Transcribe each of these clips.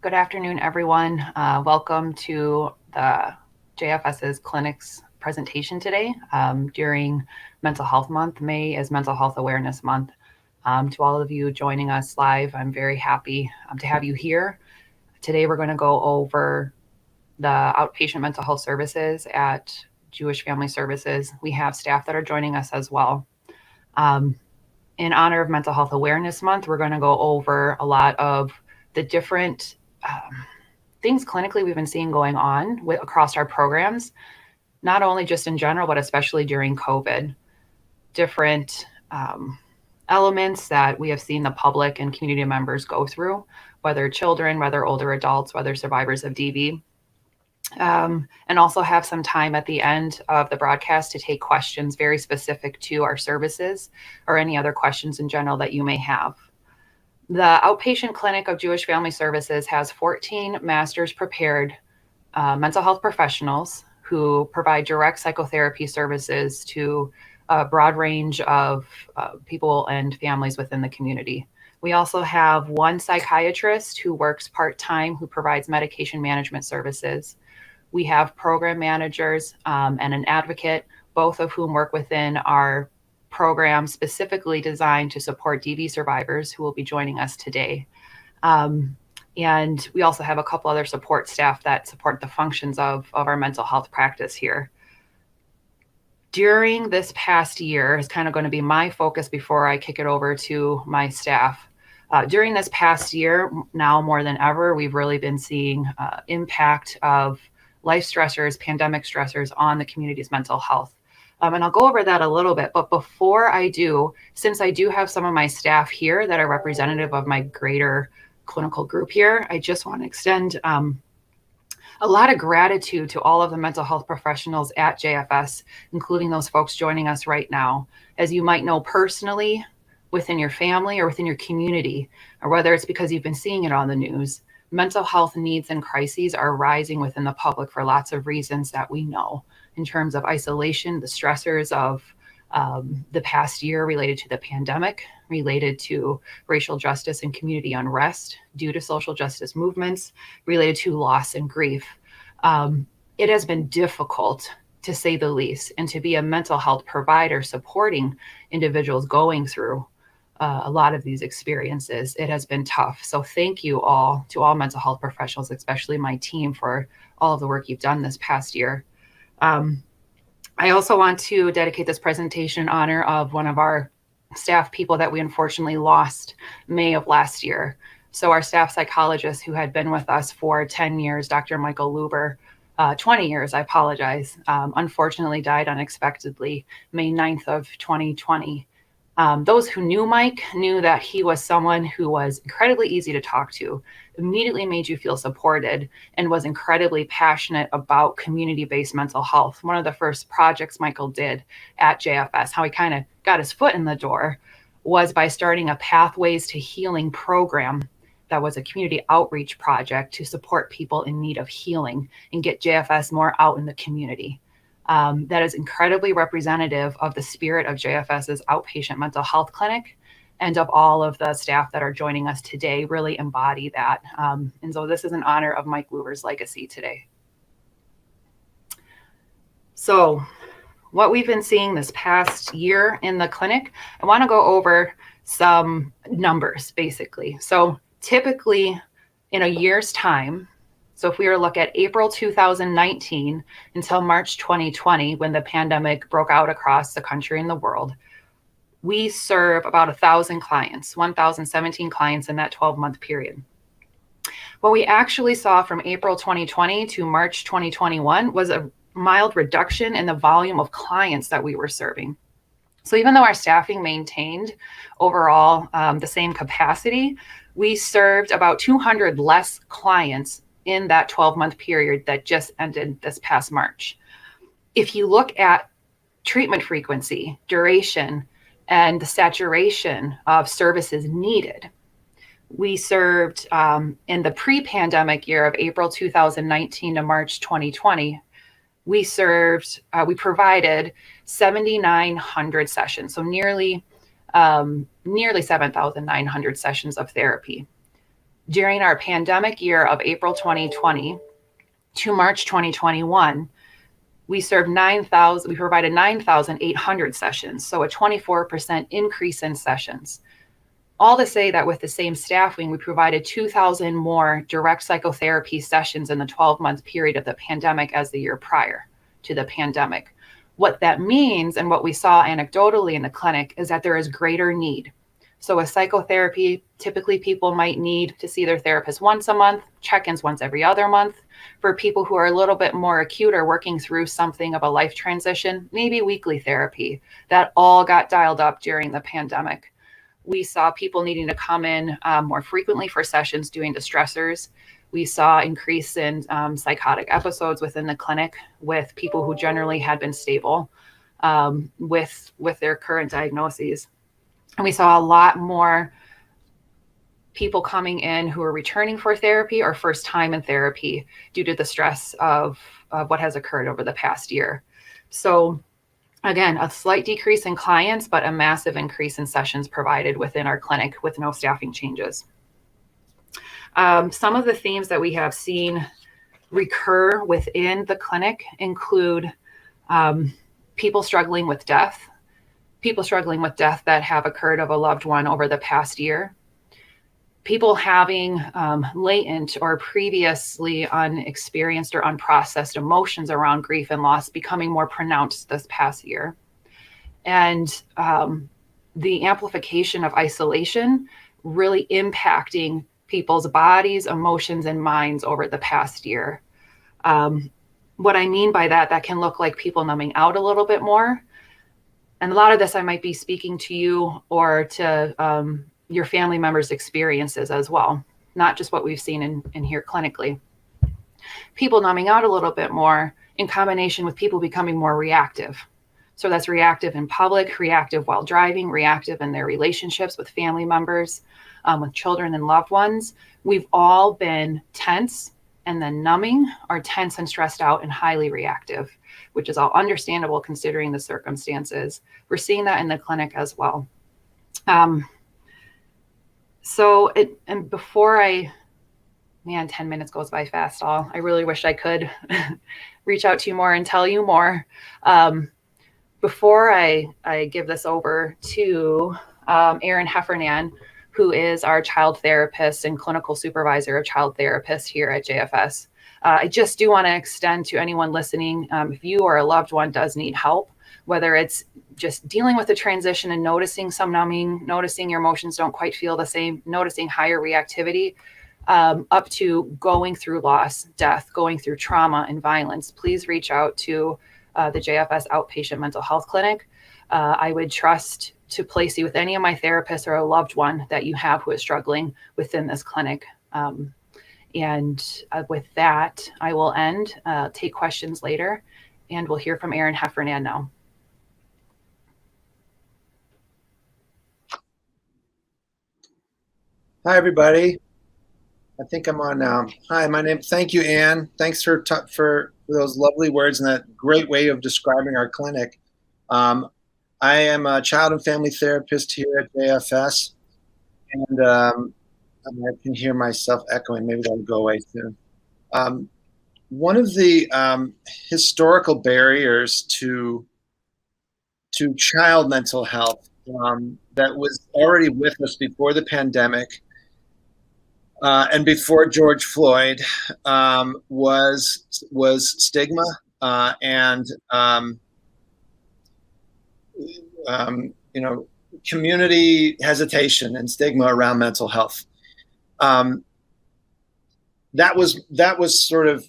Good afternoon, everyone. Welcome to the JFS's clinics presentation today during Mental Health Month. May is Mental Health Awareness Month. To all of you joining us live, I'm very happy to have you here. Today, we're going to go over the outpatient mental health services at Jewish Family Services. We have staff that are joining us as well. In honor of Mental Health Awareness Month, we're going to go over a lot of the different things clinically we've been seeing going on across our programs, not only just in general, but especially during COVID. Different elements that we have seen the public and community members go through, whether children, whether older adults, whether survivors of DV. And also have some time at the end of the broadcast to take questions very specific to our services or any other questions in general that you may have. The outpatient clinic of Jewish Family Services has 14 master's prepared mental health professionals who provide direct psychotherapy services to a broad range of people and families within the community. We also have one psychiatrist who works part-time who provides medication management services. We have program managers and an advocate, both of whom work within our program specifically designed to support DV survivors who will be joining us today. And we also have a couple other support staff that support the functions of our mental health practice here. During this past year is kind of going to be my focus before I kick it over to my staff. During this past year, now more than ever, we've really been seeing impact of life stressors, pandemic stressors on the community's mental health. And I'll go over that a little bit, but before I do, since I do have some of my staff here that are representative of my greater clinical group here, I just want to extend a lot of gratitude to all of the mental health professionals at JFS, including those folks joining us right now. As you might know personally, within your family or within your community, or whether it's because you've been seeing it on the news, mental health needs and crises are rising within the public for lots of reasons that we know, in terms of isolation, the stressors of the past year related to the pandemic, related to racial justice and community unrest due to social justice movements, related to loss and grief. It has been difficult, to say the least, and to be a mental health provider supporting individuals going through a lot of these experiences, it has been tough. So thank you all to all mental health professionals, especially my team, for all of the work you've done this past year. I also want to dedicate this presentation in honor of one of our staff people that we unfortunately lost May of last year. So our staff psychologist who had been with us for 10 years, Dr. Michael Luber, 20 years, I apologize, unfortunately died unexpectedly May 9th of 2020. Those who knew Mike knew that he was someone who was incredibly easy to talk to, immediately made you feel supported, and was incredibly passionate about community-based mental health. One of the first projects Michael did at JFS, how he kind of got his foot in the door, was by starting a Pathways to Healing program that was a community outreach project to support people in need of healing and get JFS more out in the community. That is incredibly representative of the spirit of JFS's outpatient mental health clinic, and of all of the staff that are joining us today really embody that. And so this is in honor of Mike Luber's legacy today. So what we've been seeing this past year in the clinic, I want to go over some numbers basically. So typically in a year's time, so if we were to look at April 2019 until March 2020, when the pandemic broke out across the country and the world, we serve about 1,000 clients, 1,017 clients in that 12-month period. What we actually saw from April 2020 to March 2021 was a mild reduction in the volume of clients that we were serving. So even though our staffing maintained overall the same capacity, we served about 200 less clients in that 12-month period that just ended this past March. If you look at treatment frequency, duration, and the saturation of services needed, we served in the pre-pandemic year of April 2019 to March 2020, we provided 7,900 sessions, so nearly 7,900 sessions of therapy. During our pandemic year of April 2020 to March 2021, we provided 9,800 sessions, so a 24% increase in sessions. All to say that with the same staffing, we provided 2,000 more direct psychotherapy sessions in the 12-month period of the pandemic as the year prior to the pandemic. What that means, and what we saw anecdotally in the clinic, is that there is greater need. So with psychotherapy, typically people might need to see their therapist once a month, check-ins once every other month. For people who are a little bit more acute or working through something of a life transition, maybe weekly therapy. That all got dialed up during the pandemic. We saw people needing to come in more frequently for sessions due to stressors. We saw increase in psychotic episodes within the clinic with people who generally had been stable with their current diagnoses. And we saw a lot more people coming in who are returning for therapy or first time in therapy due to the stress of what has occurred over the past year. So again, a slight decrease in clients, but a massive increase in sessions provided within our clinic with no staffing changes. Some of the themes that we have seen recur within the clinic include people struggling with death that have occurred of a loved one over the past year, people having latent or previously unexperienced or unprocessed emotions around grief and loss becoming more pronounced this past year, and the amplification of isolation really impacting people's bodies, emotions, and minds over the past year. What I mean by that can look like people numbing out a little bit more. And a lot of this I might be speaking to you or to your family members' experiences as well, not just what we've seen in here clinically. People numbing out a little bit more in combination with people becoming more reactive. So that's reactive in public, reactive while driving, reactive in their relationships with family members, with children and loved ones. We've all been tense and then numbing, or tense and stressed out and highly reactive, which is all understandable considering the circumstances. We're seeing that in the clinic as well. And before 10 minutes goes by fast. I really wish I could reach out to you more and tell you more. Before I give this over to Erin Heffernan, who is our child therapist and clinical supervisor of child therapists here at JFS. I just do want to extend to anyone listening, if you or a loved one does need help, whether it's just dealing with the transition and noticing some numbing, noticing your emotions don't quite feel the same, noticing higher reactivity, up to going through loss, death, going through trauma and violence, please reach out to the JFS Outpatient Mental Health Clinic. I would trust to place you with any of my therapists or a loved one that you have who is struggling within this clinic. With that, I will end, take questions later, and we'll hear from Erin Heffernan now. Hi, everybody. I think I'm on now. Hi, thank you, Ann. Thanks for those lovely words and that great way of describing our clinic. I am a child and family therapist here at JFS, and I can hear myself echoing. Maybe that'll go away soon. One of the historical barriers to child mental health that was already with us before the pandemic and before George Floyd was stigma and community hesitation and stigma around mental health. That was sort of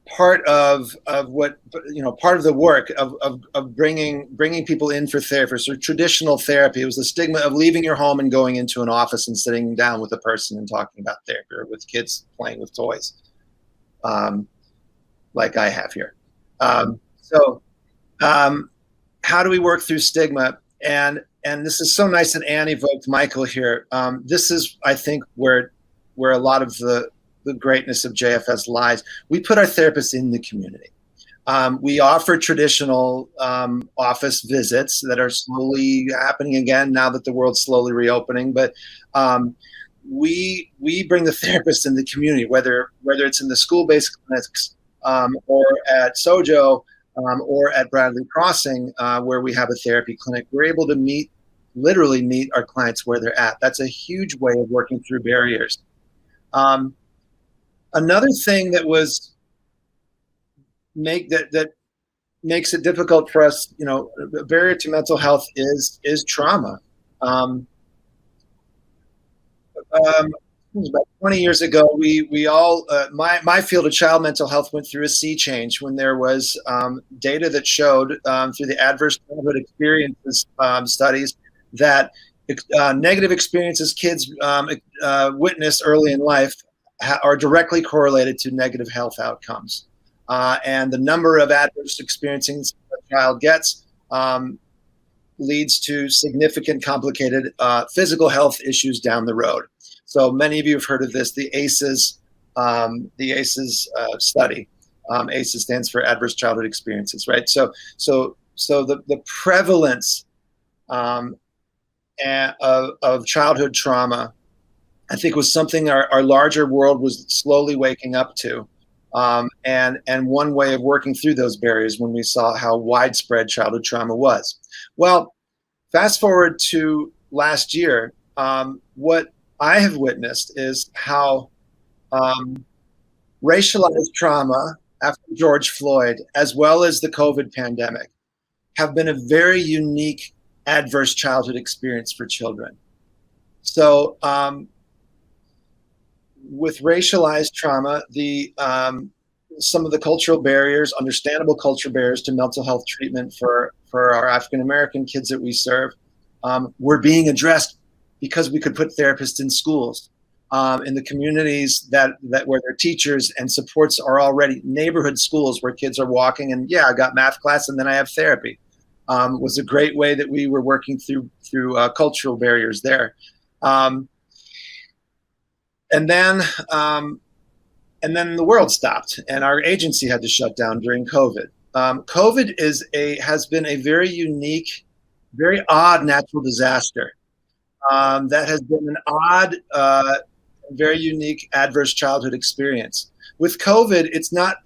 part of what, part of the work of bringing people in for therapy, so traditional therapy. It was the stigma of leaving your home and going into an office and sitting down with a person and talking about therapy, or with kids playing with toys, like I have here. How do we work through stigma? And this is so nice that Anne evoked Michael here. This is, I think, where a lot of the greatness of JFS lies. We put our therapists in the community. We offer traditional office visits that are slowly happening again now that the world's slowly reopening. But we bring the therapist in the community, whether it's in the school-based clinics, or at Sojo, or at Bradley Crossing, where we have a therapy clinic. We're able to literally meet our clients where they're at. That's a huge way of working through barriers. Another thing that makes it difficult for us, a barrier to mental health is trauma. About 20 years ago, we all, my field of child mental health went through a sea change when there was data that showed through the adverse childhood experiences studies that negative experiences kids witness early in life are directly correlated to negative health outcomes. And the number of adverse experiences a child gets leads to significant, complicated physical health issues down the road. So many of you have heard of this, the ACEs study. ACEs stands for Adverse Childhood Experiences, right? So the prevalence of childhood trauma, I think, was something our larger world was slowly waking up to. And one way of working through those barriers when we saw how widespread childhood trauma was. Well, fast forward to last year, what I have witnessed is how racialized trauma after George Floyd, as well as the COVID pandemic, have been a very unique adverse childhood experience for children. So with racialized trauma, some of the cultural barriers, understandable cultural barriers to mental health treatment for our African American kids that we serve, were being addressed because we could put therapists in schools, in the communities that where their teachers and supports are already, neighborhood schools where kids are walking and, yeah, I got math class and then I have therapy, was a great way that we were working through cultural barriers there. And then the world stopped and our agency had to shut down during COVID. COVID has been a very unique, very odd natural disaster that has been an odd, very unique adverse childhood experience. With COVID, it's not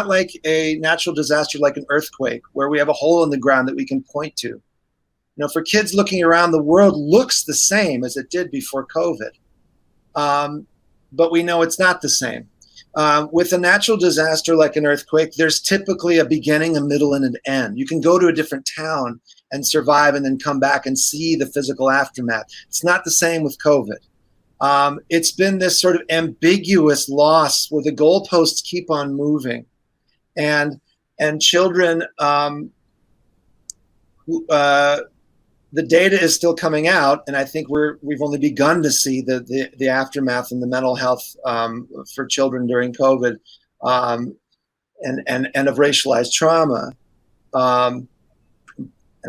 like a natural disaster like an earthquake where we have a hole in the ground that we can point to. For kids looking around, the world looks the same as it did before COVID. But we know it's not the same. With a natural disaster like an earthquake, there's typically a beginning, a middle, and an end. You can go to a different town and survive and then come back and see the physical aftermath. It's not the same with COVID. It's been this sort of ambiguous loss where the goalposts keep on moving. And children, the data is still coming out, and I think we've only begun to see the aftermath and the mental health for children during COVID, and of racialized trauma. And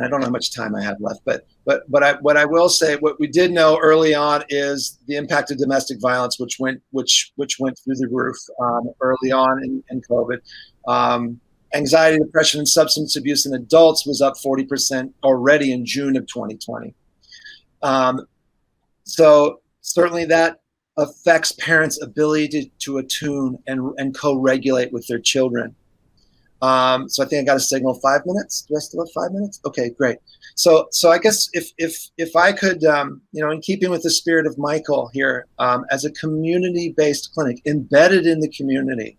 I don't know how much time I have left, but what I will say, what we did know early on is the impact of domestic violence, which went through the roof early on in COVID. Anxiety, depression, and substance abuse in adults was up 40% already in June of 2020. So certainly that affects parents' ability to attune and co-regulate with their children. So I think I got a signal 5 minutes. Do I still have 5 minutes? Okay, great. So I guess if I could, in keeping with the spirit of Michael here, as a community-based clinic embedded in the community,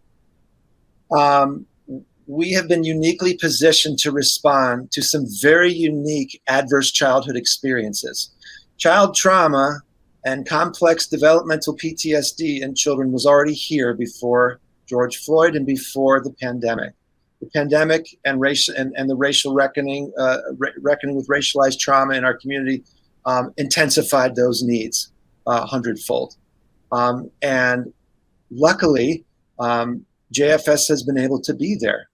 we have been uniquely positioned to respond to some very unique adverse childhood experiences. Child trauma and complex developmental PTSD in children was already here before George Floyd and before the pandemic. The pandemic and the racial reckoning with racialized trauma in our community intensified those needs 100-fold. And luckily, JFS has been able to be there.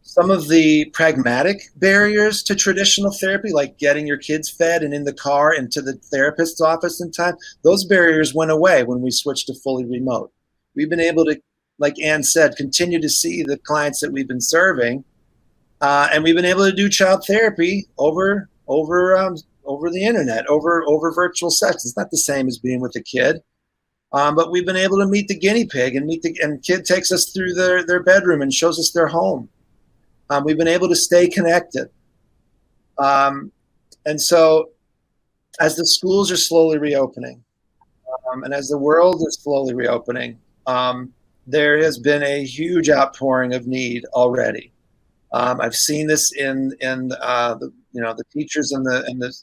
Some of the pragmatic barriers to traditional therapy, like getting your kids fed and in the car and to the therapist's office in time, those barriers went away when we switched to fully remote. We've been able to, like Ann said, continue to see the clients that we've been serving, and we've been able to do child therapy over over the internet, over virtual sessions. It's not the same as being with a kid. But we've been able to meet the guinea pig and kid takes us through their bedroom and shows us their home. We've been able to stay connected. And so as the schools are slowly reopening, and as the world is slowly reopening, there has been a huge outpouring of need already. I've seen this in the teachers and the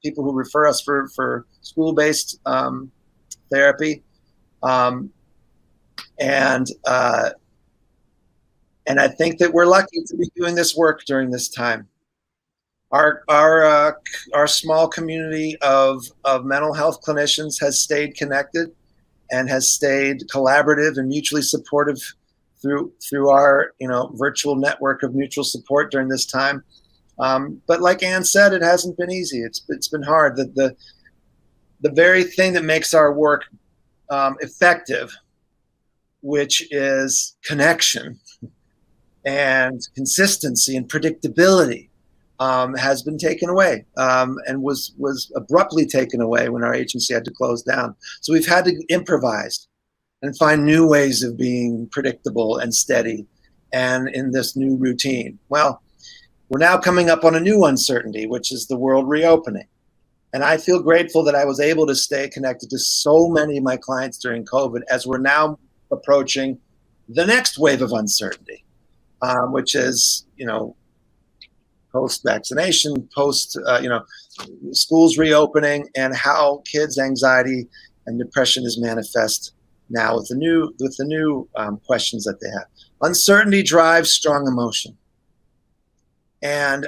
people who refer us for school-based therapy, and I think that we're lucky to be doing this work during this time. Our small community of mental health clinicians has stayed connected and has stayed collaborative and mutually supportive through our virtual network of mutual support during this time. But like Ann said, it hasn't been easy. It's been hard. The very thing that makes our work effective, which is connection and consistency and predictability, has been taken away, and was abruptly taken away when our agency had to close down. So we've had to improvise and find new ways of being predictable and steady and in this new routine. Well, we're now coming up on a new uncertainty, which is the world reopening. And I feel grateful that I was able to stay connected to so many of my clients during COVID as we're now approaching the next wave of uncertainty, which is, post-vaccination, schools reopening, and how kids' anxiety and depression is manifest now with the new questions that they have. Uncertainty drives strong emotion, and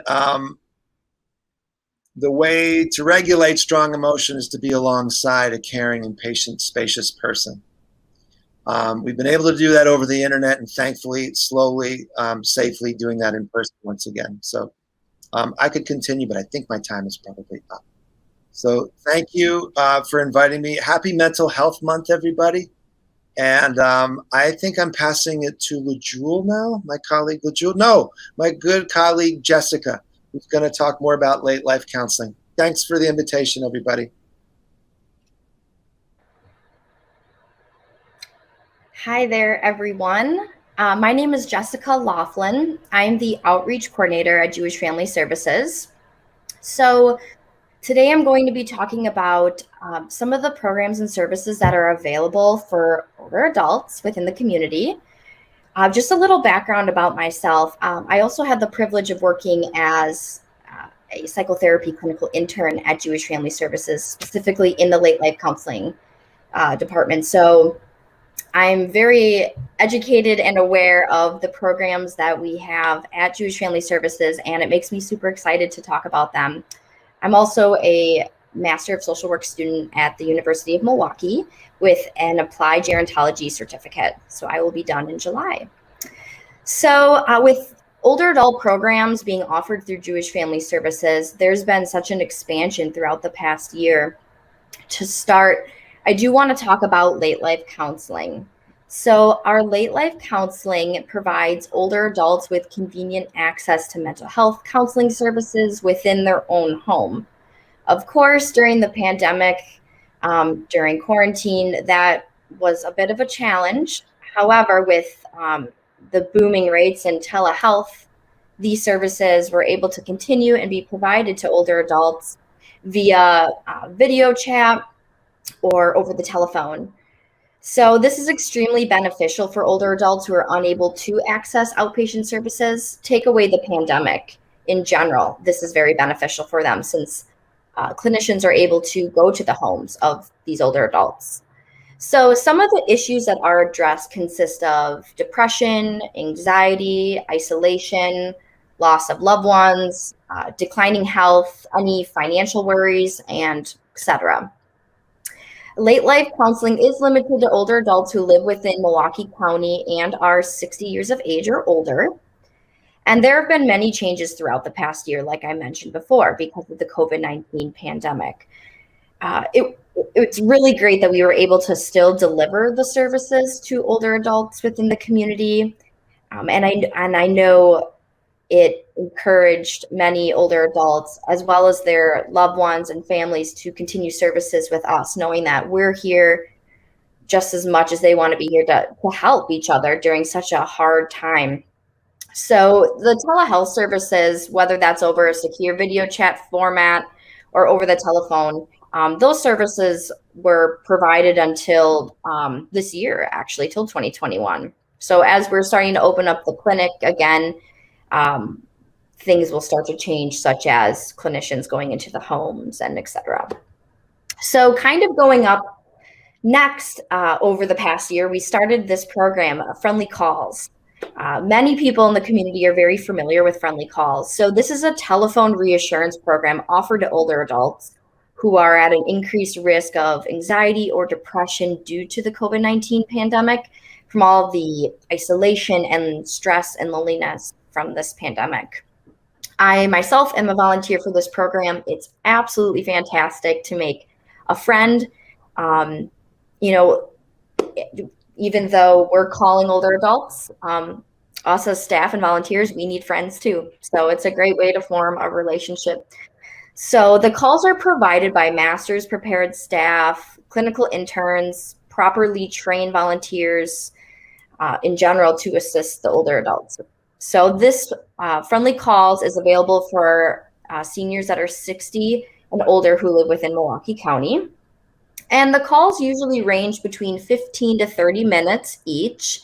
the way to regulate strong emotion is to be alongside a caring and patient, spacious person. We've been able to do that over the internet, and thankfully, slowly, safely doing that in person once again. So I could continue, but I think my time is probably up. So thank you for inviting me. Happy Mental Health Month, everybody. And I think I'm passing it to LaJewel now, my colleague LaJewel. No, my good colleague Jessica, who's going to talk more about late life counseling. Thanks for the invitation, everybody. Hi there, everyone. My name is Jessica Laughlin. I'm the Outreach Coordinator at Jewish Family Services. So today I'm going to be talking about some of the programs and services that are available for older adults within the community. Just a little background about myself. I also had the privilege of working as a psychotherapy clinical intern at Jewish Family Services, specifically in the late life counseling department. So I'm very educated and aware of the programs that we have at Jewish Family Services, and it makes me super excited to talk about them. I'm also a Master of Social Work student at the University of Milwaukee with an Applied Gerontology certificate. So I will be done in July. So with older adult programs being offered through Jewish Family Services, there's been such an expansion throughout the past year. To start, I do want to talk about late life counseling. So our late life counseling provides older adults with convenient access to mental health counseling services within their own home. Of course, during the pandemic, during quarantine, that was a bit of a challenge. However, with the booming rates in telehealth, these services were able to continue and be provided to older adults via video chat or over the telephone. So this is extremely beneficial for older adults who are unable to access outpatient services. Take away the pandemic in general, this is very beneficial for them since clinicians are able to go to the homes of these older adults. So some of the issues that are addressed consist of depression, anxiety, isolation, loss of loved ones, declining health, any financial worries, and etc. Late life counseling is limited to older adults who live within Milwaukee County and are 60 years of age or older. And there have been many changes throughout the past year, like I mentioned before, because of the COVID-19 pandemic. It's really great that we were able to still deliver the services to older adults within the community. And I know it encouraged many older adults, as well as their loved ones and families, to continue services with us, knowing that we're here just as much as they want to be here to help each other during such a hard time. So the telehealth services, whether that's over a secure video chat format or over the telephone, those services were provided until this year, actually, till 2021. So as we're starting to open up the clinic again, things will start to change, such as clinicians going into the homes and et cetera. So kind of going up next, over the past year, we started this program, Friendly Calls. Many people in the community are very familiar with Friendly Calls. So this is a telephone reassurance program offered to older adults who are at an increased risk of anxiety or depression due to the COVID-19 pandemic, from all the isolation and stress and loneliness from this pandemic. I myself am a volunteer for this program. It's absolutely fantastic to make a friend. You know, even though we're calling older adults, us as staff and volunteers, we need friends too. So it's a great way to form a relationship. So the calls are provided by master's prepared staff, clinical interns, properly trained volunteers in general to assist the older adults. So this Friendly Calls is available for seniors that are 60 and older who live within Milwaukee County. And the calls usually range between 15 to 30 minutes each.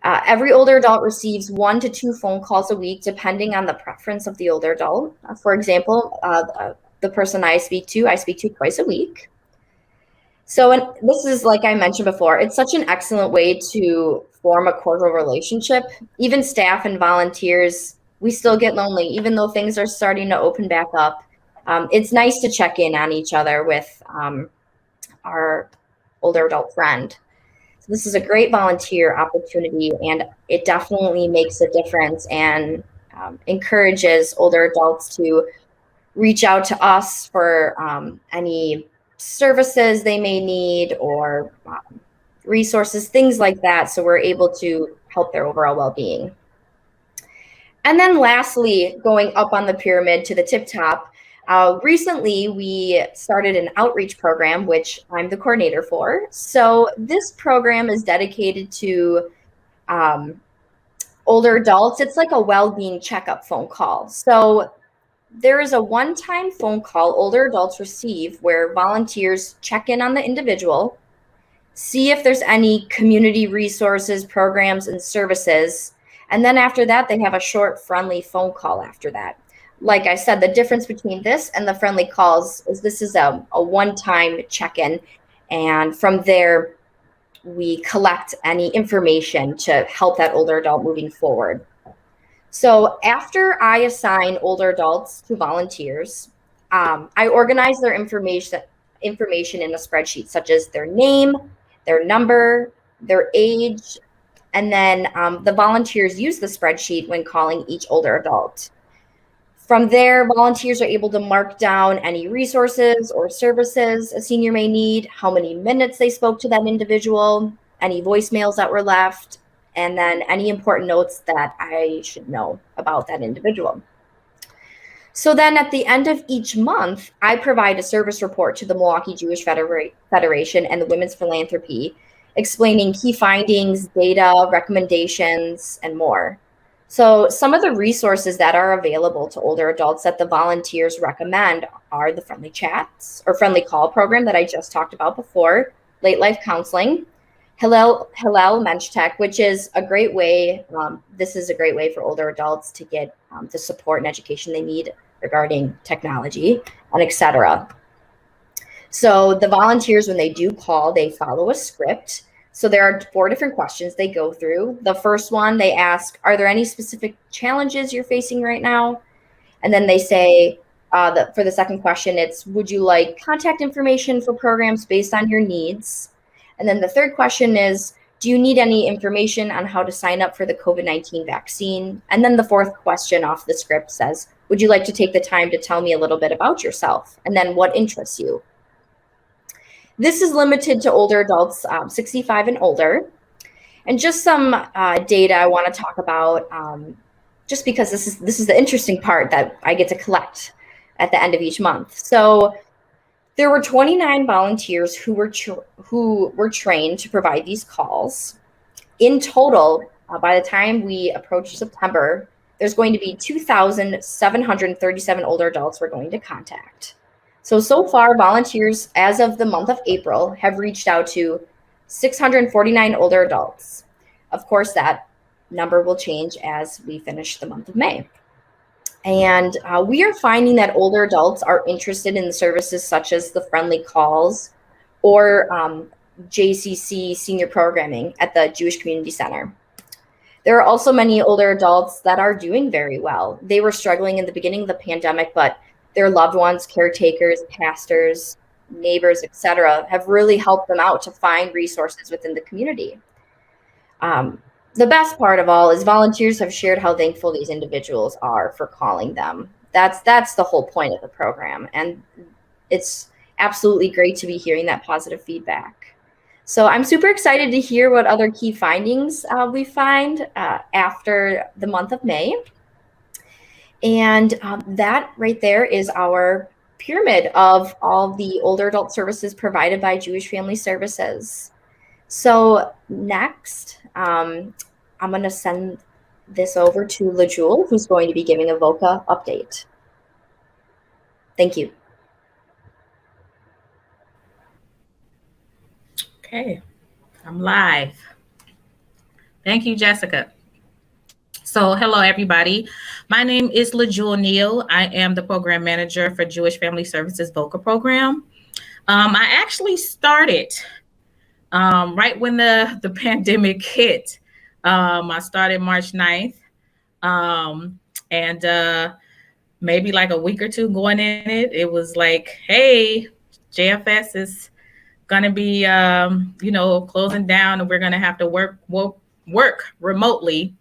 Every older adult receives 1 to 2 phone calls a week, depending on the preference of the older adult. For example, the person I speak to twice a week. So, and this is, like I mentioned before, it's such an excellent way to form a cordial relationship. Even staff and volunteers, we still get lonely, even though things are starting to open back up. It's nice to check in on each other with our older adult friend. So this is a great volunteer opportunity, and it definitely makes a difference and encourages older adults to reach out to us for any services they may need or resources, things like that, so we're able to help their overall well-being. And then lastly, going up on the pyramid to the tip top, recently, we started an outreach program, which I'm the coordinator for. So this program is dedicated to older adults. It's like a well-being checkup phone call. So there is a one-time phone call older adults receive where volunteers check in on the individual, see if there's any community resources, programs, and services. And then after that, they have a short, friendly phone call after that. Like I said, the difference between this and the Friendly Calls is this is a one-time check-in, and from there we collect any information to help that older adult moving forward. So after I assign older adults to volunteers, I organize their information in a spreadsheet, such as their name, their number, their age, and then the volunteers use the spreadsheet when calling each older adult. From there, volunteers are able to mark down any resources or services a senior may need, how many minutes they spoke to that individual, any voicemails that were left, and then any important notes that I should know about that individual. So then at the end of each month, I provide a service report to the Milwaukee Jewish Federation and the Women's Philanthropy, explaining key findings, data, recommendations, and more. So some of the resources that are available to older adults that the volunteers recommend are the Friendly Chats or Friendly Call program that I just talked about before, late life counseling, Hillel Mensch Tech, which is a great way. This is a great way for older adults to get the support and education they need regarding technology and etc. So the volunteers, when they do call, they follow a script. So there are 4 different questions they go through. The first one, they ask, are there any specific challenges you're facing right now? And then they say, for the second question, it's, would you like contact information for programs based on your needs? And then the third question is, do you need any information on how to sign up for the COVID-19 vaccine? And then the fourth question off the script says, would you like to take the time to tell me a little bit about yourself? And then what interests you? This is limited to older adults, 65 and older. And just some data I want to talk about. just because this is the interesting part that I get to collect at the end of each month. So there were 29 volunteers who were trained to provide these calls. In total, by the time we approach September, there's going to be 2,737 older adults we're going to contact. So far, volunteers as of the month of April have reached out to 649 older adults. Of course, that number will change as we finish the month of May. And we are finding that older adults are interested in the services such as the friendly calls or JCC senior programming at the Jewish Community Center. There are also many older adults that are doing very well. They were struggling in the beginning of the pandemic, but their loved ones, caretakers, pastors, neighbors, etc., have really helped them out to find resources within the community. The best part of all is volunteers have shared how thankful these individuals are for calling them. That's the whole point of the program, and it's absolutely great to be hearing that positive feedback. So I'm super excited to hear what other key findings we find after the month of May. And that right there is our pyramid of all the older adult services provided by Jewish Family Services. So next, I'm going to send this over to LaJewel, who's going to be giving a VOCA update. Thank you. Okay, I'm live. Thank you, Jessica. So hello, everybody. My name is LaJewel Neal. I am the program manager for Jewish Family Services VOCA program. I actually started right when the pandemic hit. I started March 9th, and maybe like a week or two going in it was like, hey, JFS is gonna be closing down, and we're gonna have to work remotely.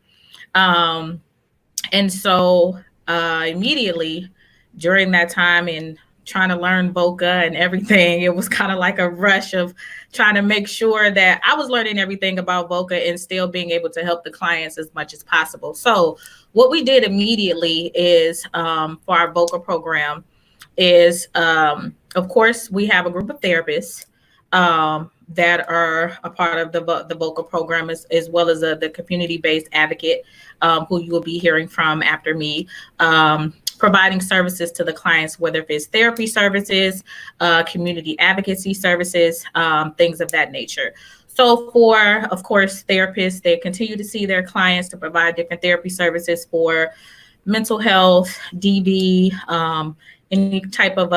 And so immediately during that time and trying to learn VOCA and everything, it was kind of like a rush of trying to make sure that I was learning everything about VOCA and still being able to help the clients as much as possible. So what we did immediately is for our VOCA program is, of course, we have a group of therapists that are a part of the VOCA program, as well as the community-based advocate who you will be hearing from after me, providing services to the clients, whether if it's therapy services, community advocacy services, things of that nature. So for, of course, therapists, they continue to see their clients to provide different therapy services for mental health, DV, any type of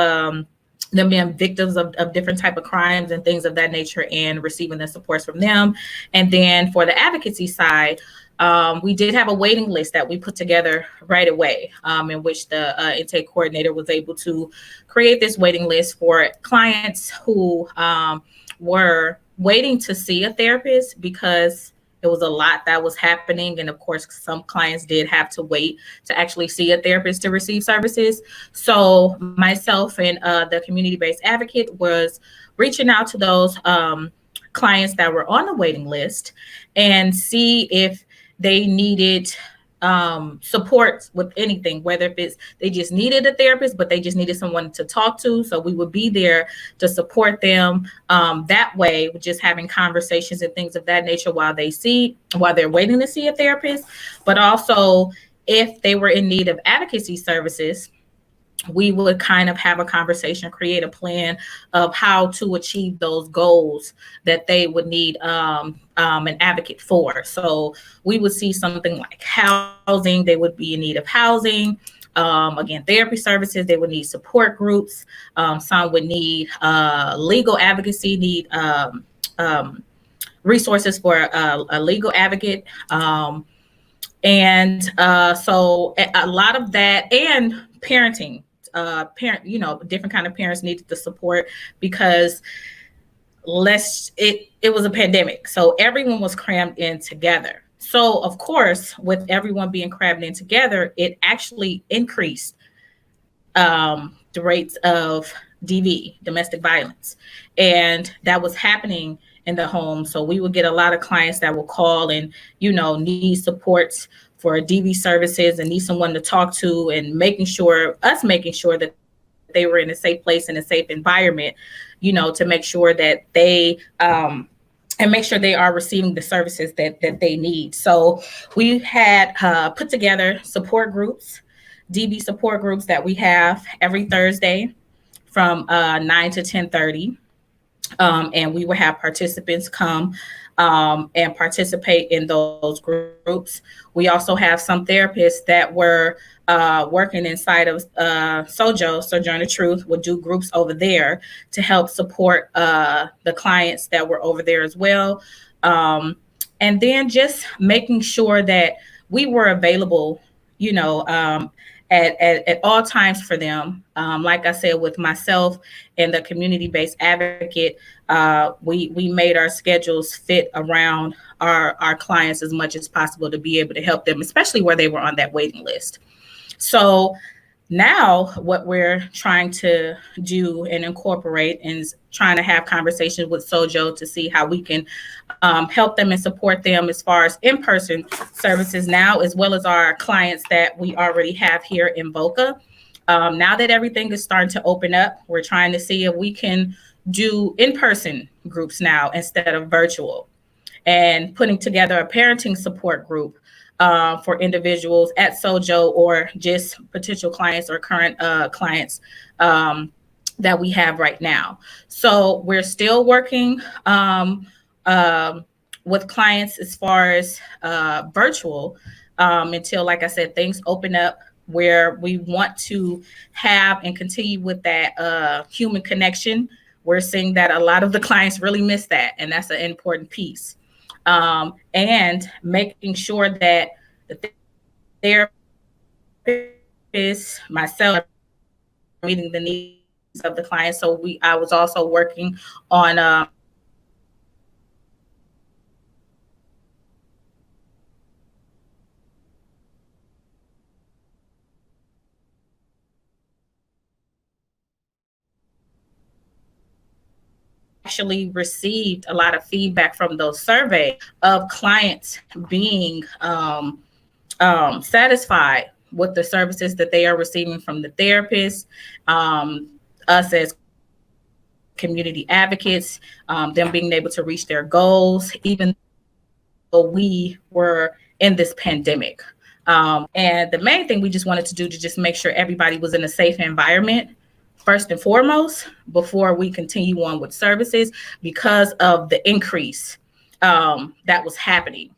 them being victims of different type of crimes and things of that nature, and receiving the supports from them. And then for the advocacy side, we did have a waiting list that we put together right away, in which the intake coordinator was able to create this waiting list for clients who were waiting to see a therapist because it was a lot that was happening. And of course, some clients did have to wait to actually see a therapist to receive services. So myself and the community-based advocate was reaching out to those clients that were on the waiting list and see if they needed support with anything, whether if it's they just needed a therapist, but they just needed someone to talk to. So we would be there to support them that way, with just having conversations and things of that nature while they're waiting to see a therapist. But also, if they were in need of advocacy services, we would kind of have a conversation, create a plan of how to achieve those goals that they would need an advocate for. So we would see something like housing, they would be in need of housing. Again, therapy services, they would need support groups. Some would need legal advocacy, need resources for a legal advocate. And so a lot of that, and parenting. Different kind of parents needed the support because it was a pandemic. So everyone was crammed in together. So of course, with everyone being crammed in together, it actually increased the rates of DV, domestic violence. And that was happening in the home. So we would get a lot of clients that will call and, need supports for DV services and need someone to talk to, and making sure that they were in a safe place and a safe environment, to make sure that they and make sure they are receiving the services that they need. So we had put together support groups, DV support groups that we have every Thursday from 9 to 10:30. And we would have participants come and participate in those groups. We also have some therapists that were working inside of Sojourner Truth, would do groups over there to help support the clients that were over there as well. And then just making sure that we were available, at all times for them. Like I said, with myself and the community-based advocate, we made our schedules fit around our clients as much as possible to be able to help them, especially where they were on that waiting list. So now what we're trying to do and incorporate is trying to have conversations with Sojo to see how we can help them and support them as far as in-person services now, as well as our clients that we already have here in Boca. Now that everything is starting to open up, we're trying to see if we can do in-person groups now instead of virtual, and putting together a parenting support group for individuals at Sojo or just potential clients or current clients that we have right now. So we're still working with clients as far as virtual until, like I said, things open up, where we want to have and continue with that human connection. We're seeing that a lot of the clients really miss that, and that's an important piece. And making sure that the therapist, myself, meeting the needs of the client. So I was also working on actually received a lot of feedback from those surveys of clients being satisfied with the services that they are receiving from the therapist, us as community advocates, them being able to reach their goals, even though we were in this pandemic. And the main thing we just wanted to do to just make sure everybody was in a safe environment, first and foremost, before we continue on with services, because of the increase that was happening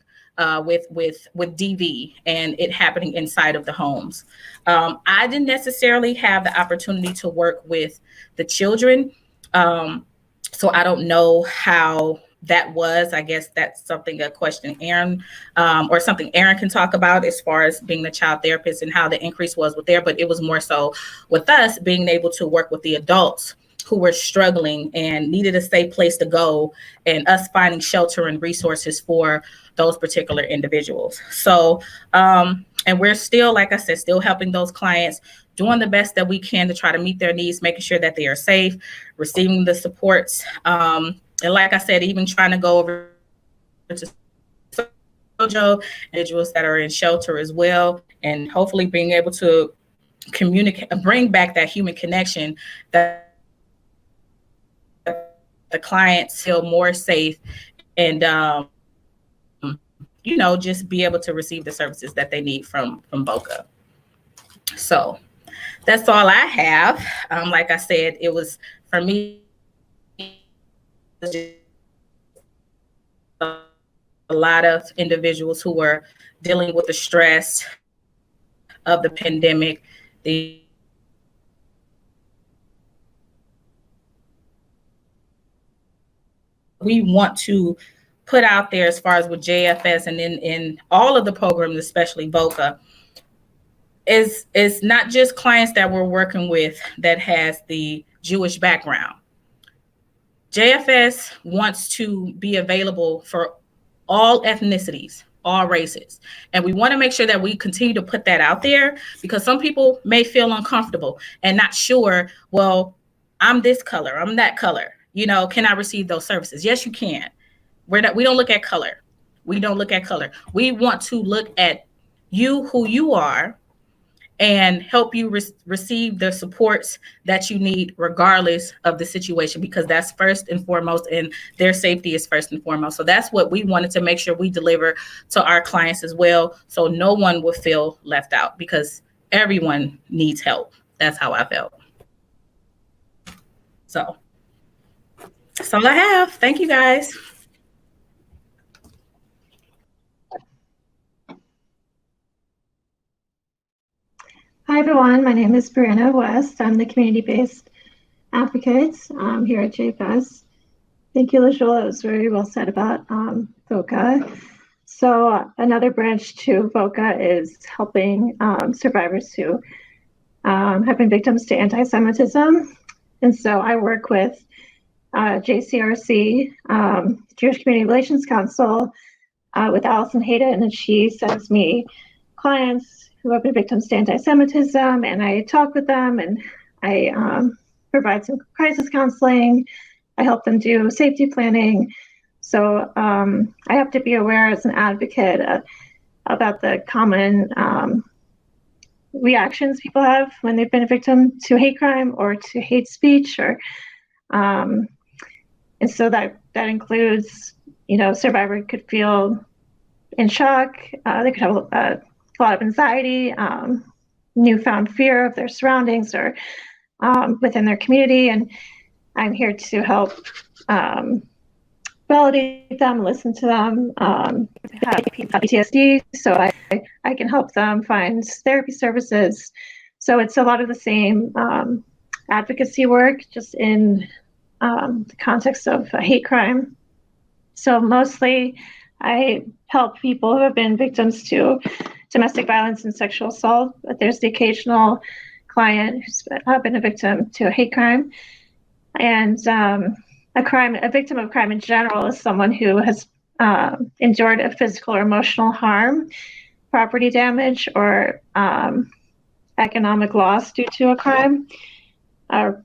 with DV and it happening inside of the homes. I didn't necessarily have the opportunity to work with the children, so I don't know how that was. I guess that's a question Aaron or something Aaron can talk about as far as being the child therapist and how the increase was with there. But it was more so with us being able to work with the adults who were struggling and needed a safe place to go, and us finding shelter and resources for those particular individuals. So, and we're still, like I said, still helping those clients, doing the best that we can to try to meet their needs, making sure that they are safe, receiving the supports. And like I said, even trying to go over to Sojo, individuals that are in shelter as well, and hopefully being able to communicate, bring back that human connection that the clients feel more safe and, just be able to receive the services that they need from Boca. So that's all I have. Like I said, it was, for me, a lot of individuals who were dealing with the stress of the pandemic, we want to put out there as far as with JFS and in all of the programs, especially Boca, is not just clients that we're working with that has the Jewish background. JFS wants to be available for all ethnicities, all races. And we want to make sure that we continue to put that out there, because some people may feel uncomfortable and not sure, well, I'm this color, I'm that color. Can I receive those services? Yes, you can. We don't look at color. We don't look at color. We want to look at you who you are and help you receive the supports that you need regardless of the situation, because that's first and foremost, and their safety is first and foremost. So that's what we wanted to make sure we deliver to our clients as well, so no one would feel left out, because everyone needs help. That's how I felt. So that's all I have. Thank you, guys. Hi, everyone. My name is Brianna West. I'm the community-based advocate here at JFS. Thank you, LaJola. It was very well said about VOCA. So another branch to VOCA is helping survivors who have been victims to anti-Semitism. And so I work with JCRC, Jewish Community Relations Council, with Allison Hayden, and she sends me clients who have been victims to anti-Semitism, and I talk with them, and I provide some crisis counseling. I help them do safety planning. So I have to be aware as an advocate about the common reactions people have when they've been a victim to hate crime or to hate speech, or and so that includes, survivor could feel in shock. They could have a lot of anxiety, newfound fear of their surroundings or within their community. And I'm here to help validate them, listen to them, have PTSD, so I can help them find therapy services. So it's a lot of the same advocacy work, just in the context of a hate crime. So mostly I help people who have been victims to domestic violence and sexual assault, but there's the occasional client who's been a victim to a hate crime. And a victim of crime in general is someone who has endured a physical or emotional harm, property damage, or economic loss due to a crime, or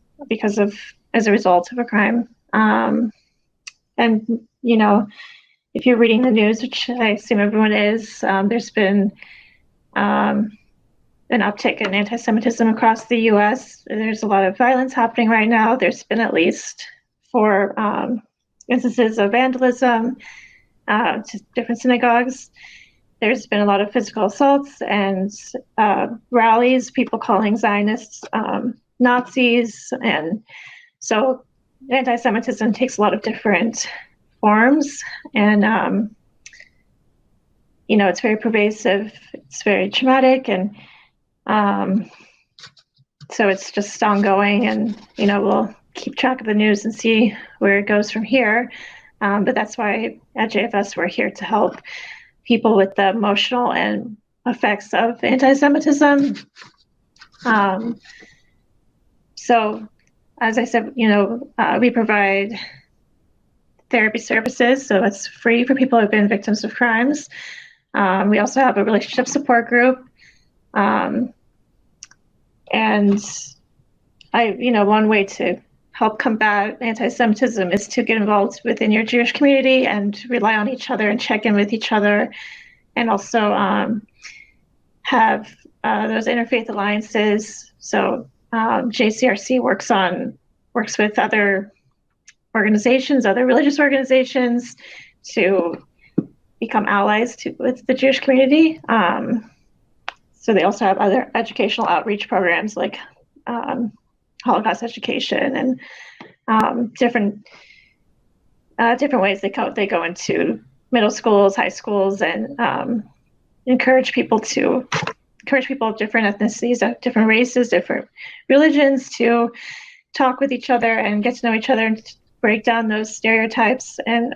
as a result of a crime. And if you're reading the news, which I assume everyone is, there's been an uptick in anti-Semitism across the U.S. There's a lot of violence happening right now. There's been at least 4 instances of vandalism to different synagogues. There's been a lot of physical assaults and rallies, people calling Zionists Nazis. And so anti-Semitism takes a lot of different forms, and it's very pervasive, it's very traumatic, and so it's just ongoing, and we'll keep track of the news and see where it goes from here, but that's why at JFS we're here to help people with the emotional and effects of anti-Semitism. So as I said, we provide therapy services, so it's free for people who've been victims of crimes. We also have a relationship support group, and one way to help combat anti-Semitism is to get involved within your Jewish community and rely on each other and check in with each other, and also have those interfaith alliances. So JCRC works with other organizations, other religious organizations, to become allies with the Jewish community. So they also have other educational outreach programs like Holocaust education, and different ways they go into middle schools, high schools, and encourage people of different ethnicities, of different races, different religions, to talk with each other and get to know each other, and break down those stereotypes and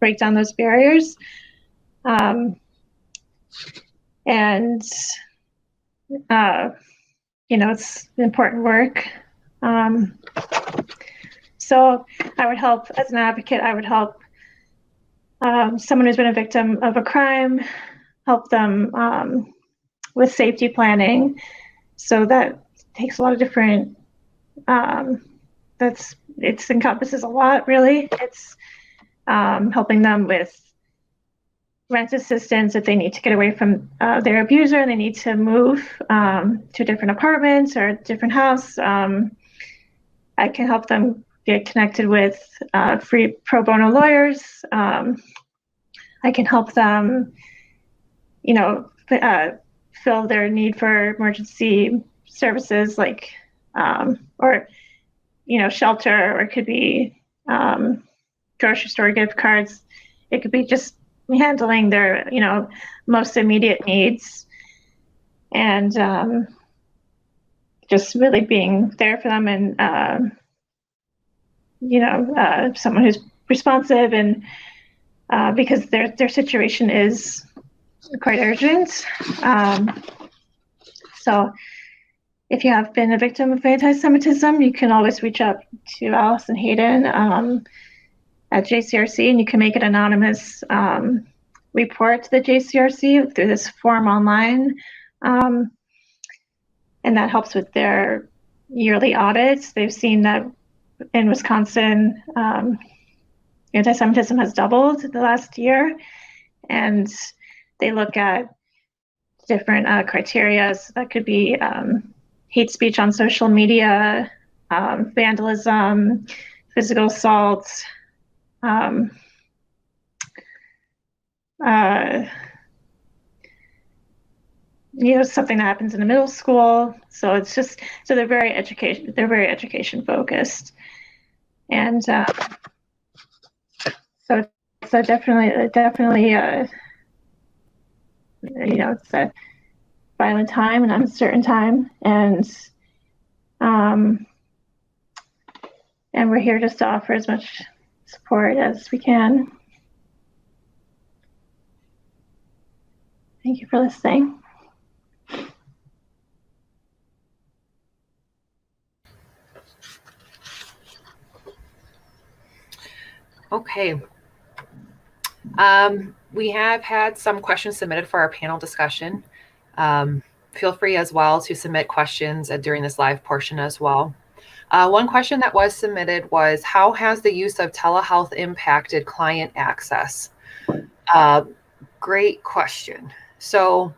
break down those barriers. It's important work. So I would help, as an advocate, I would help someone who's been a victim of a crime, help them with safety planning. So that takes a lot of different, it encompasses a lot, really. It's helping them with rent assistance if they need to get away from their abuser and they need to move to a different apartment or a different house. I can help them get connected with free pro bono lawyers. I can help them, fill their need for emergency services like, or, shelter, or it could be grocery store gift cards. It could be just handling their, most immediate needs, and just really being there for them, and someone who's responsive, and because their situation is quite urgent. So if you have been a victim of anti-Semitism, you can always reach out to Allison Hayden at JCRC, and you can make an anonymous report to the JCRC through this form online. And that helps with their yearly audits. They've seen that in Wisconsin, anti-Semitism has doubled the last year, and they look at different criteria. So that could be hate speech on social media, vandalism, physical assault, something that happens in a middle school. So it's just, so they're very education focused. And so definitely, it's a violent time, an uncertain time, and we're here just to offer as much support as we can. Thank you for listening. Okay. We have had some questions submitted for our panel discussion. Feel free as well to submit questions during this live portion as well. One question that was submitted was, how has the use of telehealth impacted client access? Great question. So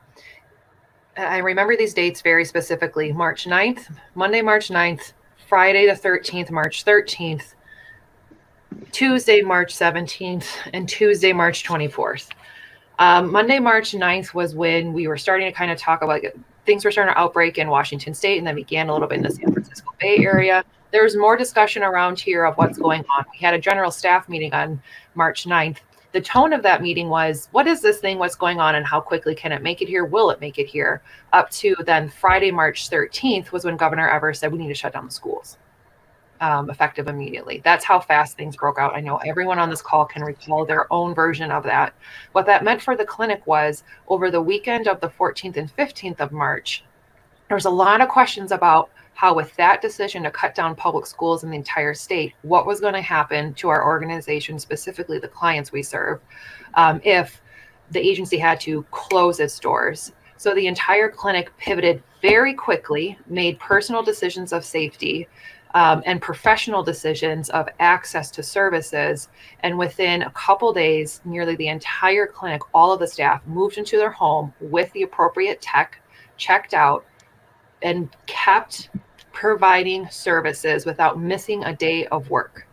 I remember these dates very specifically: March 9th, Monday, March 9th, Friday the 13th, March 13th, Tuesday, March 17th, and Tuesday, March 24th. Monday, March 9th was when we were starting to kind of talk about things were starting to outbreak in Washington State, and then began a little bit in the San Francisco Bay Area. There was more discussion around here of what's going on. We had a general staff meeting on March 9th. The tone of that meeting was, what is this thing? What's going on? And how quickly can it make it here? Will it make it here? Up to then Friday, March 13th was when Governor Evers said we need to shut down the schools. Effective immediately. That's how fast things broke out. I know everyone on this call can recall their own version of that. What that meant for the clinic was, over the weekend of the 14th and 15th of March, there was a lot of questions about how, with that decision to cut down public schools in the entire state, what was going to happen to our organization, specifically the clients we serve, if the agency had to close its doors. So the entire clinic pivoted very quickly, made personal decisions of safety, and professional decisions of access to services. And within a couple days, nearly the entire clinic, all of the staff moved into their home with the appropriate tech, checked out, and kept providing services without missing a day of work.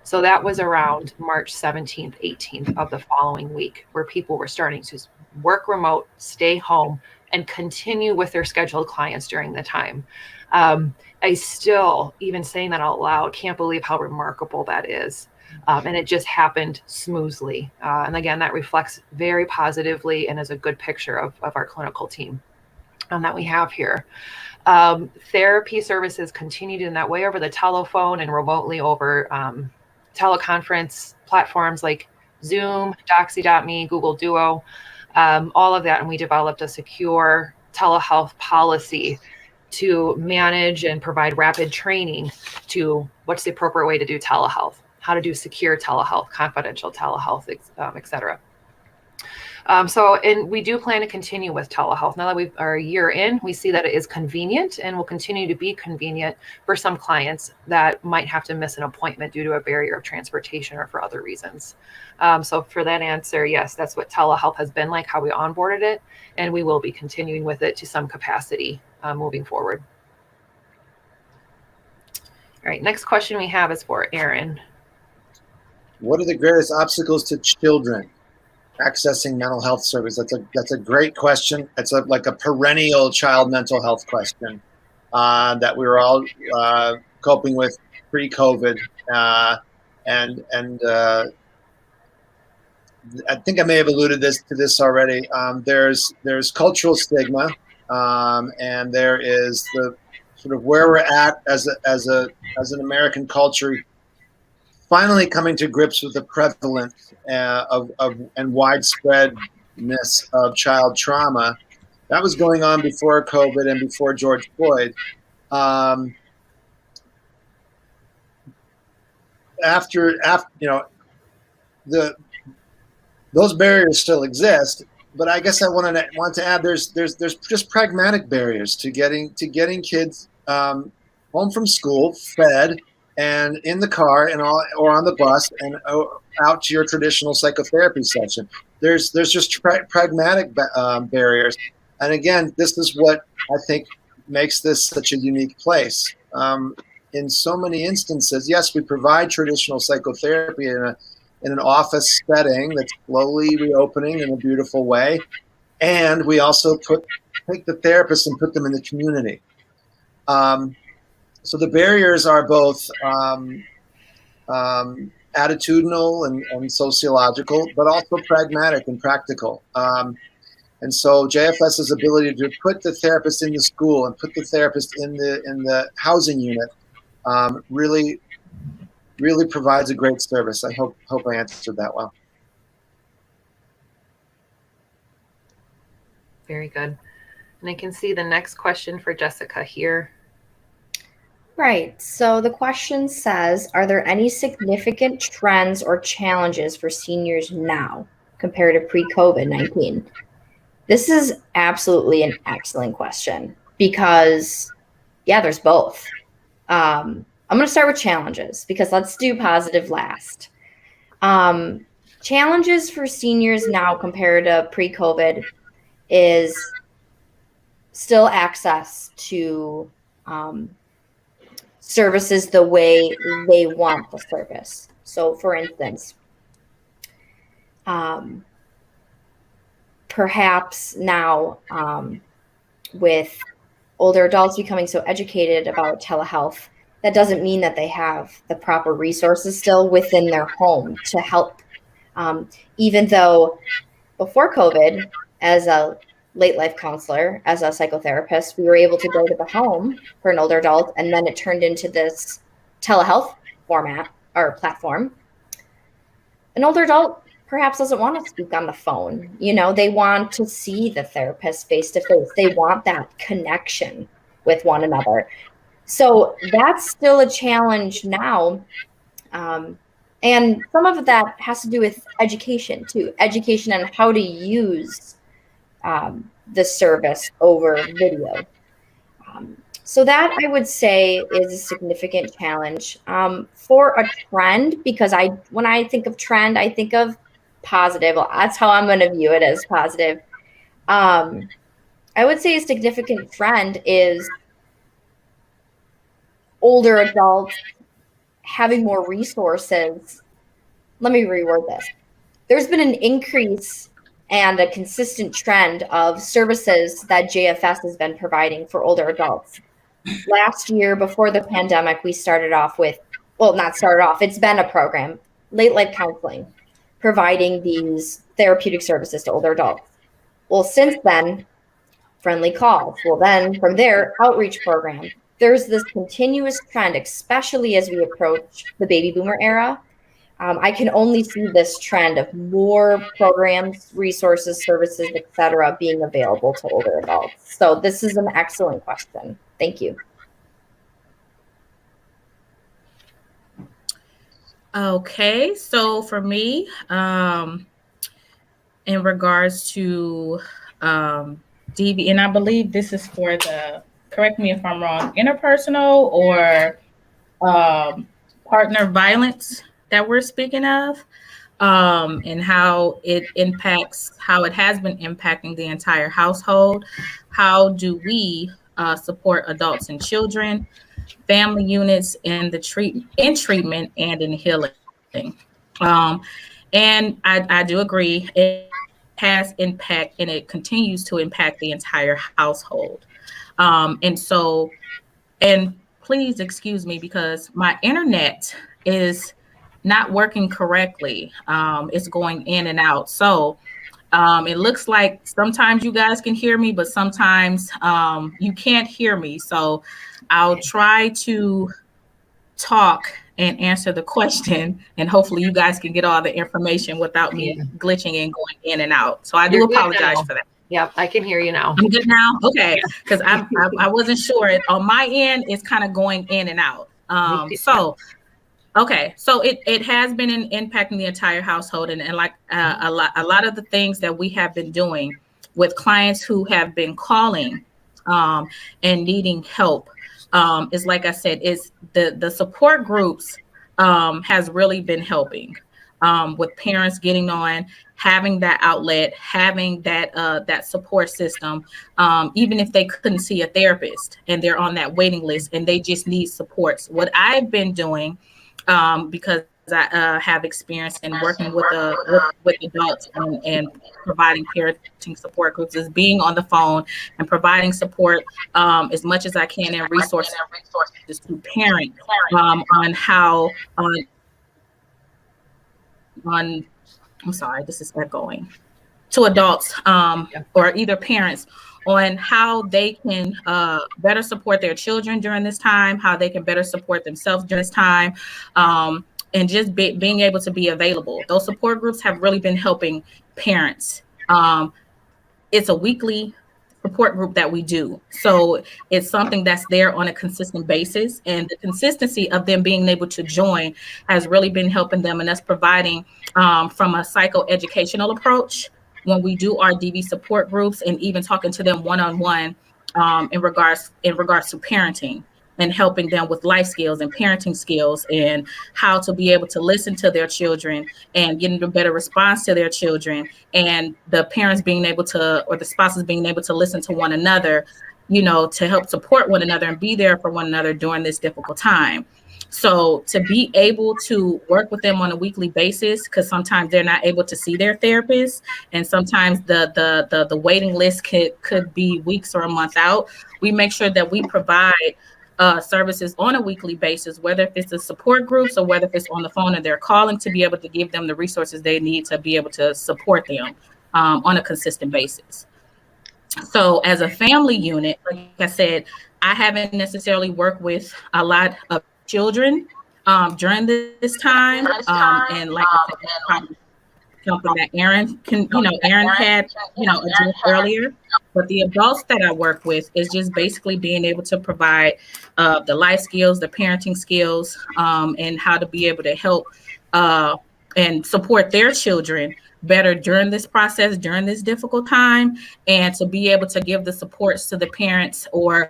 So that was around March 17th, 18th of the following week, where people were starting to work remote, stay home, and continue with their scheduled clients during the time. I still, even saying that out loud, can't believe how remarkable that is. And it just happened smoothly. And again, that reflects very positively and is a good picture of our clinical team that we have here. Therapy services continued in that way over the telephone and remotely over teleconference platforms like Zoom, Doxy.me, Google Duo, all of that. And we developed a secure telehealth policy to manage and provide rapid training to what's the appropriate way to do telehealth, how to do secure telehealth, confidential telehealth, et cetera. And we do plan to continue with telehealth. Now that we are a year in, we see that it is convenient and will continue to be convenient for some clients that might have to miss an appointment due to a barrier of transportation or for other reasons. So for that answer, yes, that's what telehealth has been like, how we onboarded it, and we will be continuing with it to some capacity moving forward. All right, next question we have is for Aaron. What are the greatest obstacles to children accessing mental health service? That's a great question. It's like a perennial child mental health question that we were all coping with pre-COVID, and I think I may have alluded to this already. There's cultural stigma, and there is the sort of where we're at as an American culture, finally coming to grips with the prevalence of and widespreadness of child trauma. That was going on before COVID and before George Floyd. After those barriers still exist, but I guess I want to add there's just pragmatic barriers to getting kids home from school, fed, and in the car and or on the bus and out to your traditional psychotherapy session. There's just pragmatic barriers, and again, this is what I think makes this such a unique place. In so many instances, yes, we provide traditional psychotherapy in an office setting that's slowly reopening in a beautiful way, and we also take the therapists and put them in the community. So the barriers are both attitudinal and sociological, but also pragmatic and practical. And so JFS's ability to put the therapist in the school and put the therapist in the housing unit really provides a great service. I hope I answered that well. Very good. And I can see the next question for Jessica here. Right. So the question says, are there any significant trends or challenges for seniors now compared to pre-COVID-19? This is absolutely an excellent question because, yeah, there's both. I'm going to start with challenges because let's do positive last. Challenges for seniors now compared to pre-COVID is still access to services the way they want the service. So for instance, perhaps now with older adults becoming so educated about telehealth, that doesn't mean that they have the proper resources still within their home to help. Even though before COVID, as a late life counselor, as a psychotherapist, we were able to go to the home for an older adult, and then it turned into this telehealth format or platform. An older adult perhaps doesn't want to speak on the phone. They want to see the therapist face to face. They want that connection with one another. So that's still a challenge now. And some of that has to do with education too, education on how to use the service over video. So that I would say is a significant challenge for a trend, because when I think of trend, I think of positive. Well, that's how I'm going to view it, as positive. I would say a significant trend is older adults having more resources. Let me reword this. There's been an increase and a consistent trend of services that JFS has been providing for older adults. Last year, before the pandemic, we started off with, it's been a program, late life counseling, providing these therapeutic services to older adults. Well, since then, friendly calls. Well, then from there, outreach program. There's this continuous trend, especially as we approach the baby boomer era. I can only see this trend of more programs, resources, services, etc., being available to older adults. So this is an excellent question. Thank you. Okay, so for me, in regards to DV, and I believe this is for the, correct me if I'm wrong, interpersonal or partner violence that we're speaking of, and how it impacts, how it has been impacting the entire household. How do we support adults and children, family units in the treatment and in healing? Um, and I do agree, it has impact and it continues to impact the entire household. And so, and please excuse me because my internet is not working correctly. It's going in and out. So it looks like sometimes you guys can hear me, but sometimes you can't hear me. So I'll try to talk and answer the question, and hopefully you guys can get all the information without me glitching and going in and out. So I do apologize for that. Yep, I can hear you now. I'm good now? Okay, because I wasn't sure. On my end, it's kind of going in and out. Okay, so it has been impacting the entire household, and like a lot of the things that we have been doing with clients who have been calling and needing help is, like I said, is the support groups has really been helping with parents getting on, having that outlet, having that support system, even if they couldn't see a therapist and they're on that waiting list and they just need supports. What I've been doing, because I have experience in working with adults and providing parenting support groups, is being on the phone and providing support as much as I can and resources to parents on how on I'm sorry, this is echoing, to adults or either parents on how they can better support their children during this time, how they can better support themselves during this time, and just being able to be available. Those support groups have really been helping parents. It's a weekly support group that we do. So it's something that's there on a consistent basis, and the consistency of them being able to join has really been helping them, and us providing from a psychoeducational approach when we do our DV support groups, and even talking to them one-on-one in regards to parenting and helping them with life skills and parenting skills and how to be able to listen to their children and getting a better response to their children, and the parents being able to, or the spouses being able to listen to one another, to help support one another and be there for one another during this difficult time. So to be able to work with them on a weekly basis, because sometimes they're not able to see their therapist, and sometimes the waiting list could be weeks or a month out. We make sure that we provide services on a weekly basis, whether if it's the support groups or whether if it's on the phone and they're calling, to be able to give them the resources they need to be able to support them on a consistent basis. So as a family unit, like I said, I haven't necessarily worked with a lot of children during this time. And like I said, probably something that Aaron had, addressed earlier. But the adults that I work with is just basically being able to provide the life skills, the parenting skills, and how to be able to help and support their children better during this process, during this difficult time, and to be able to give the supports to the parents or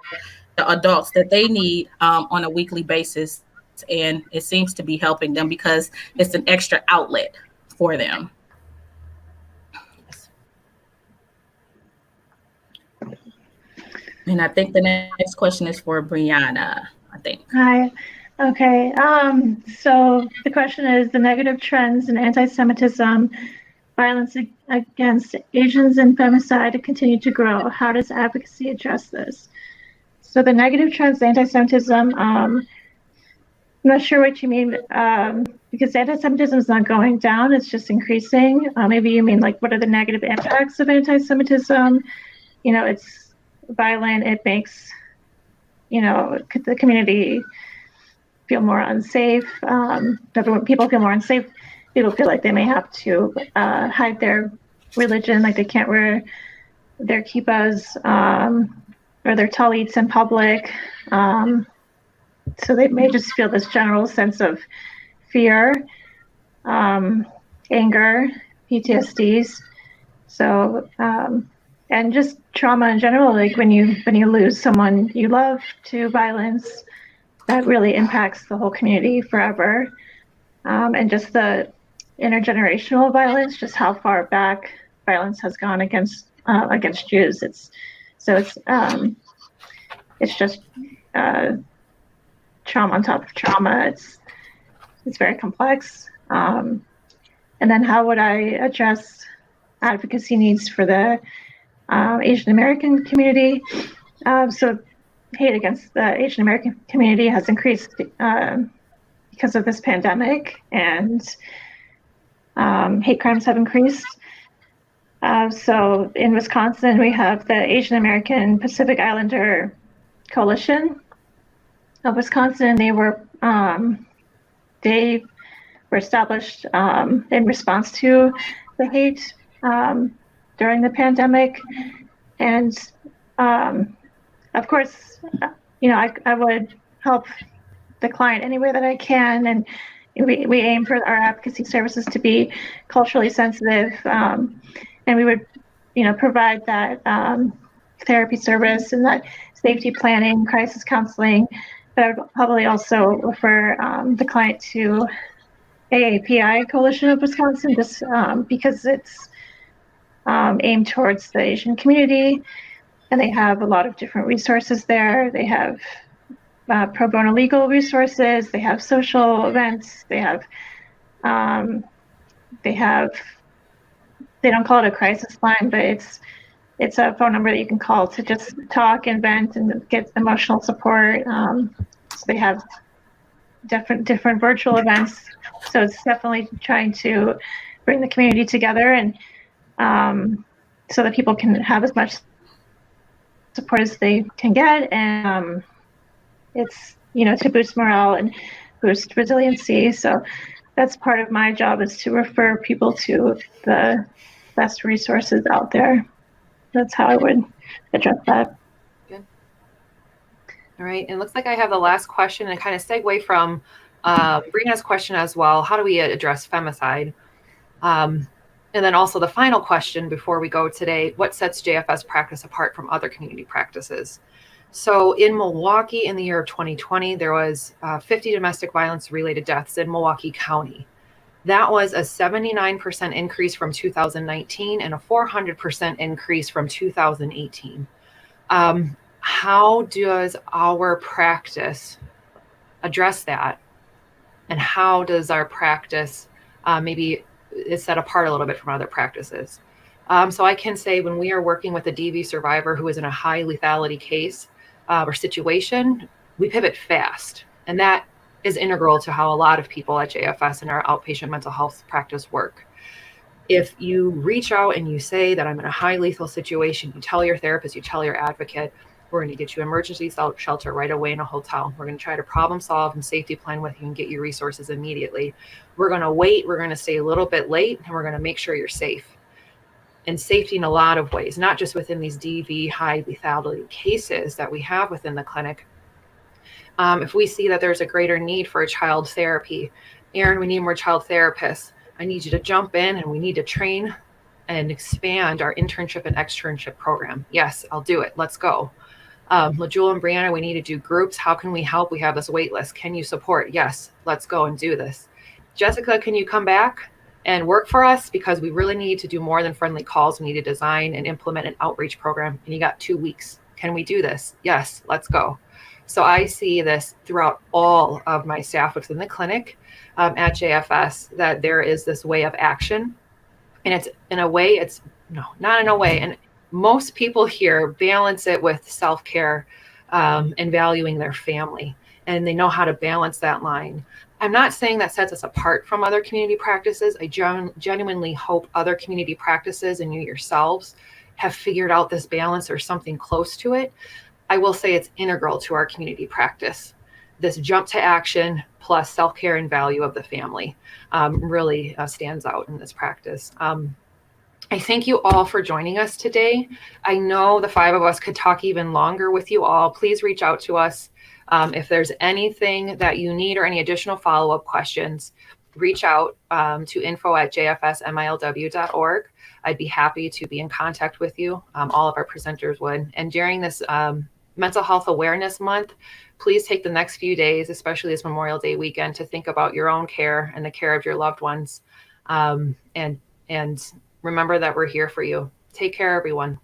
the adults that they need on a weekly basis. And it seems to be helping them because it's an extra outlet for them. And I think the next question is for Brianna, I think. Hi. Okay. So the question is, the negative trends in anti-Semitism, violence against Asians, and femicide continue to grow. How does advocacy address this? So the negative trends, anti-Semitism, I'm not sure what you mean, because anti-Semitism is not going down, it's just increasing. Maybe you mean like, what are the negative impacts of anti-Semitism? It's violent, it makes, the community feel more unsafe. People feel more unsafe. People feel like they may have to hide their religion, like they can't wear their kippahs or their tallits in public. So they may just feel this general sense of fear, anger, PTSDs. So, and just trauma in general, like when you lose someone you love to violence, that really impacts the whole community forever. And just the intergenerational violence, just how far back violence has gone against Jews. It's just trauma on top of trauma. It's very complex. And then how would I address advocacy needs for the Asian American community? So hate against the Asian American community has increased because of this pandemic, and hate crimes have increased. So in Wisconsin, we have the Asian American Pacific Islander Coalition of Wisconsin. They were established in response to the hate during the pandemic, and of course, I would help the client any way that I can, and we aim for our advocacy services to be culturally sensitive, and we would, provide that therapy service and that safety planning, crisis counseling. But I would probably also refer the client to AAPI Coalition of Wisconsin, just because it's aimed towards the Asian community, and they have a lot of different resources there. They have pro bono legal resources. They have social events. They don't call it a crisis line, but it's a phone number that you can call to just talk and vent and get emotional support. So they have different virtual events. So it's definitely trying to bring the community together, and so that people can have as much support as they can get, and it's to boost morale and boost resiliency. So that's part of my job, is to refer people to the best resources out there. That's how I would address that. Good. All right, and it looks like I have the last question, and kind of segue from Brianna's question as well. How do we address femicide? And then also the final question before we go today: what sets JFS practice apart from other community practices? So in Milwaukee, in the year of 2020, there was 50 domestic violence related deaths in Milwaukee County. That was a 79% increase from 2019 and a 400% increase from 2018. How does our practice address that? And how does our practice maybe is set apart a little bit from other practices? So I can say, when we are working with a DV survivor who is in a high lethality case or situation, we pivot fast. And that is integral to how a lot of people at JFS and our outpatient mental health practice work. If you reach out and you say that I'm in a high lethal situation, you tell your therapist, you tell your advocate, we're going to get you emergency shelter right away in a hotel. We're going to try to problem solve and safety plan with you and get you resources immediately. We're going to wait. We're going to stay a little bit late, and we're going to make sure you're safe. And safety in a lot of ways, not just within these DV high lethality cases that we have within the clinic. If we see that there's a greater need for a child therapy, Aaron, we need more child therapists. I need you to jump in, and we need to train and expand our internship and externship program. Yes, I'll do it. Let's go. LaJewel and Brianna, we need to do groups. How can we help? We have this wait list. Can you support? Yes, let's go and do this. Jessica, can you come back and work for us? Because we really need to do more than friendly calls. We need to design and implement an outreach program. And you got 2 weeks. Can we do this? Yes, let's go. So I see this throughout all of my staff within the clinic at JFS, that there is this way of action. And it's in a way, it's no, not in a way. And most people here balance it with self-care and valuing their family. And they know how to balance that line. I'm not saying that sets us apart from other community practices. I genuinely hope other community practices and you yourselves have figured out this balance or something close to it. I will say it's integral to our community practice. This jump to action plus self-care and value of the family really stands out in this practice. I thank you all for joining us today. I know the 5 of us could talk even longer with you all. Please reach out to us if there's anything that you need or any additional follow-up questions. reach out to info@jfsmilw.org. I'd be happy to be in contact with you. All of our presenters would. And during this Mental Health Awareness Month, please take the next few days, especially this Memorial Day weekend, to think about your own care and the care of your loved ones. And remember that we're here for you. Take care, everyone.